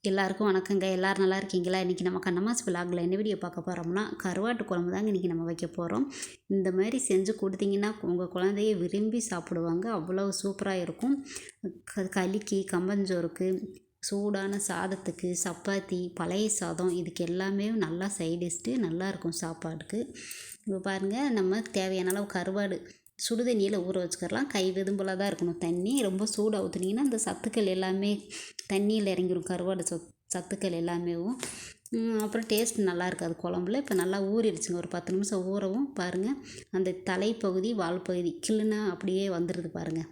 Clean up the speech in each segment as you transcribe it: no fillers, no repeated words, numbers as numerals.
எல்லாருக்கும் வணக்கங்க. எல்லோரும் நல்லா இருக்கீங்களா? இன்றைக்கி நம்ம கண்ணம்மாஸ் விலாகில் என்ன வீடியோ பார்க்க போகிறோம்னா, கருவாட்டு குழம்பு தாங்க இன்றைக்கி நம்ம வைக்க போகிறோம். இந்த மாதிரி செஞ்சு கொடுத்தீங்கன்னா உங்கள் குழந்தைய விரும்பி சாப்பிடுவாங்க. அவ்வளோ சூப்பராக இருக்கும். களிக்கு, கம்பஞ்சோறுக்கு, சூடான சாதத்துக்கு, சப்பாத்தி, பழைய சாதம் இதுக்கு எல்லாமே நல்லா சைடிஷ்ட்டு நல்லாயிருக்கும் சாப்பாடுக்கு. இப்போ பாருங்கள், நம்ம தேவையான அளவு கருவாடு சுடுதண்ணியில் ஊற வச்சுக்கிறலாம். கை வெதும்பலாக தான் இருக்கணும் தண்ணி. ரொம்ப சூடாக ஊற்றுனீங்கன்னா அந்த சத்துக்கள் எல்லாமே தண்ணியில் இறங்கிடும். கருவாடு சத்துக்கள் எல்லாமேவும் அப்புறம் டேஸ்ட் நல்லா இருக்காது குழம்புல. இப்போ நல்லா ஊறிடுச்சுங்க. ஒரு 10 நிமிஷம் ஊறவும் பாருங்கள், அந்த தலைப்பகுதி வால் பகுதி கிள்ளுனா அப்படியே வந்துடுது பாருங்கள்.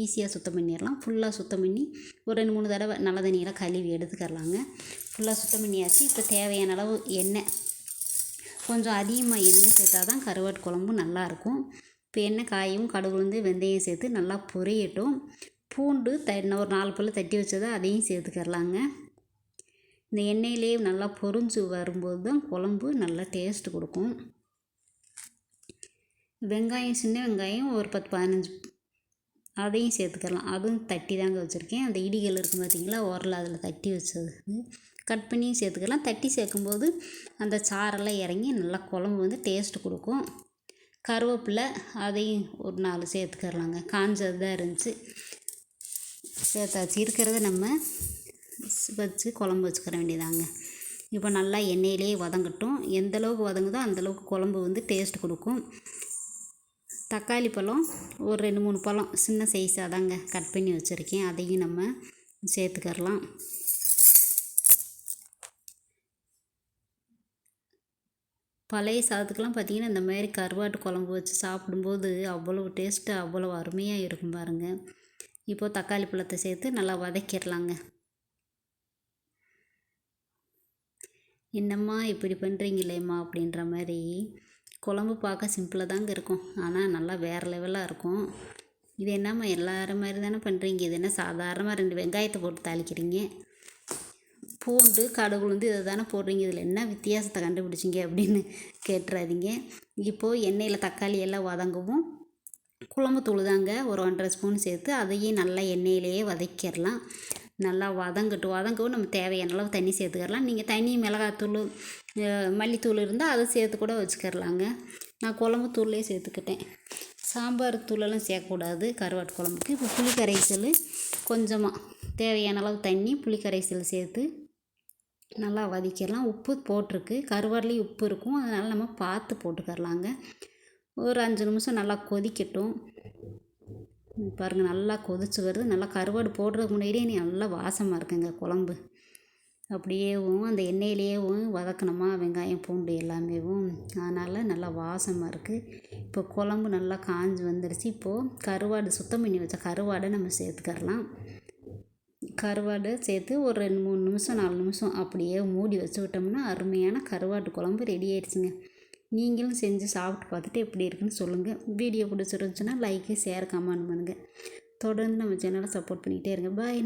ஈஸியாக சுத்தம் பண்ணிடலாம். ஃபுல்லாக சுத்தம் பண்ணி ஒரு 2-3 தடவை நல்ல தண்ணியெல்லாம் கழுவி எடுத்துக்கரலாங்க. ஃபுல்லாக சுத்தம் பண்ணியாச்சு. இப்போ தேவையான அளவு எண்ணெய், கொஞ்சம் அதிகமாக எண்ணெய் சேர்த்தா தான் கருவாட்டு குழம்பும் நல்லாயிருக்கும். இப்போ எண்ணெய் காயும், கடுகு உளுந்து, வெந்தயம் சேர்த்து நல்லா பொரியட்டும். பூண்டு ஒரு 4 பல் தட்டி வச்சதை அதையும் சேர்த்துக்கரலாங்க. இந்த எண்ணெயிலே நல்லா பொரிஞ்சு வரும்போது தான் குழம்பு நல்லா டேஸ்ட்டு கொடுக்கும். வெங்காயம், சின்ன வெங்காயம் ஒரு 10-15 அதையும் சேர்த்துக்கலாம். அதுவும் தட்டி தாங்க வச்சுருக்கேன். அந்த இடிகள் இருக்கும் பார்த்திங்களா, உரல் அதில் தட்டி வச்சது கட் பண்ணியும் சேர்த்துக்கலாம். தட்டி சேர்க்கும்போது அந்த சாரெல்லாம் இறங்கி நல்லா குழம்பு வந்து டேஸ்ட்டு கொடுக்கும். கருவேப்பிலை அதையும் ஒரு 4 சேர்த்துக்கரலாங்க. காஞ்சது தான் இருந்துச்சு, சேர்த்தாச்சு. இருக்கிறத நம்ம வச்சு குழம்பு வச்சுக்கிற வேண்டியதாங்க. இப்போ நல்லா எண்ணெயிலே வதங்கட்டும். எந்தளவுக்கு வதங்குதோ அந்தளவுக்கு குழம்பு வந்து டேஸ்ட் கொடுக்கும். தக்காளி பழம் ஒரு 2-3 பழம் சின்ன சைஸாக தாங்க கட் பண்ணி வச்சுருக்கேன். அதையும் நம்ம சேர்த்துக்கரலாம். பழைய சாதத்துக்கெலாம் பார்த்திங்கன்னா இந்த மாதிரி கருவாட்டு குழம்பு வச்சு சாப்பிடும்போது அவ்வளோ டேஸ்ட்டு, அவ்வளோ அருமையாக இருக்கும் பாருங்கள். இப்போது தக்காளி பழத்தை சேர்த்து நல்லா வதக்கிடலாங்க. என்னம்மா இப்படி பண்ணுறீங்களேம்மா அப்படின்ற மாதிரி. குழம்பு பார்க்க சிம்பிளாக தாங்க இருக்கும், ஆனால் நல்லா வேறு லெவலாக இருக்கும். இது என்னம்மா எல்லாரும் மாதிரி தானே பண்ணுறீங்க, இது என்ன சாதாரணமாக 2 வெங்காயத்தை போட்டு தாளிக்கிறீங்க, பூண்டு, கடுகு உளுந்து இதை தானே போடுறீங்க, இதில் என்ன வித்தியாசத்தை கண்டுபிடிச்சிங்க அப்படின்னு கேட்டுறாதீங்க. இப்போது எண்ணெயில் தக்காளி எல்லாம் வதங்கவும் குழம்பு தூள் தாங்க ஒரு 1.5 ஸ்பூன் சேர்த்து அதையும் நல்லா எண்ணெயிலேயே வதக்கிடலாம். நல்லா வதங்கவும் நம்ம தேவையான அளவு தண்ணி சேர்த்துக்கரலாம். நீங்கள் தனி மிளகாத்தூள், மல்லித்தூள் இருந்தால் அதை சேர்த்து கூட வச்சுக்கரலாங்க. நான் குழம்பு தூள்லேயே சேர்த்துக்கிட்டேன். சாம்பார் தூளெல்லாம் சேர்க்கக்கூடாது கருவாட்டு குழம்புக்கு. இப்போ புளி கரைசல் கொஞ்சமாக தேவையான அளவு தண்ணி, புளி கரைசல் சேர்த்து நல்லா வதக்கிடலாம். உப்பு போட்டிருக்கு, கருவாடுலேயும் உப்பு இருக்கும், அதனால் நம்ம பார்த்து போட்டுக்கரலாங்க. ஒரு 5 நிமிஷம் நல்லா கொதிக்கட்டும். பாருங்கள், நல்லா கொதிச்சு வருது. நல்லா கருவாடு போடுறதுக்கு முன்னாடியே நல்லா வாசமாக இருக்குங்க குழம்பு. அப்படியேவும் அந்த எண்ணெயிலேயும் வதக்கணுமா வெங்காயம், பூண்டு எல்லாமேவும், அதனால் நல்லா வாசமாக இருக்குது. இப்போ குழம்பு நல்லா காஞ்சி வந்துடுச்சு. இப்போது கருவாடு சுத்தம் பண்ணி வச்ச கருவாடை நம்ம சேர்த்துக்கரலாம். கருவாடு சேர்த்து ஒரு 2-3 நிமிஷம் 4 நிமிஷம் அப்படியே மூடி வச்சு விட்டோம்னா அருமையான கருவாட்டு குழம்பு ரெடி ஆயிடுச்சுங்க. நீங்களும் செஞ்சு சாப்பிட்டு பார்த்துட்டு எப்படி இருக்குன்னு சொல்லுங்கள். வீடியோ பிடிச்சிருந்துச்சுன்னா லைக்கு, ஷேர், கமெண்ட் பண்ணுங்கள். தொடர்ந்து நம்ம சேனலை சப்போர்ட் பண்ணிக்கிட்டே இருங்க. பாய்.